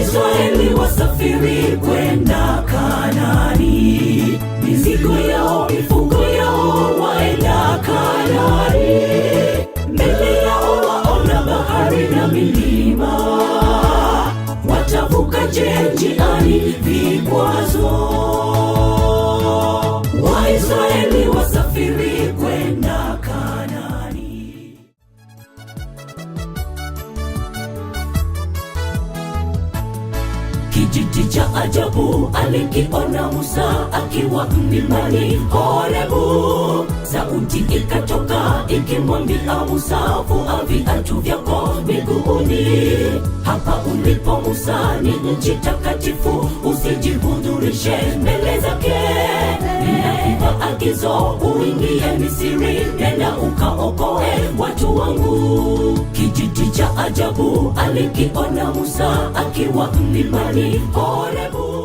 Waisraeli wasafiri kwenda Kanaani, mizigo yao, mifugo yao waenda Kanaani. Mbele yao waona bahari na milima, watavukaje njiani vikwazo? Waisraeli wasafiri kwenda Kanaani. Kijiti cha ajabu alikiona Musa akiwa mlimani Horebu. Sauti ikatoka ikimwambia Musa, vua viatu vyako miguuni. Hapa ulipo Musa ni nchi takatifu, usijihudhurishe mbele zake. Ninakupa agizo uingie Misri, nenda ukaokoe watu wangu. Kijiti cha ajabu alikiona Musa akiwa mlimani Horebu.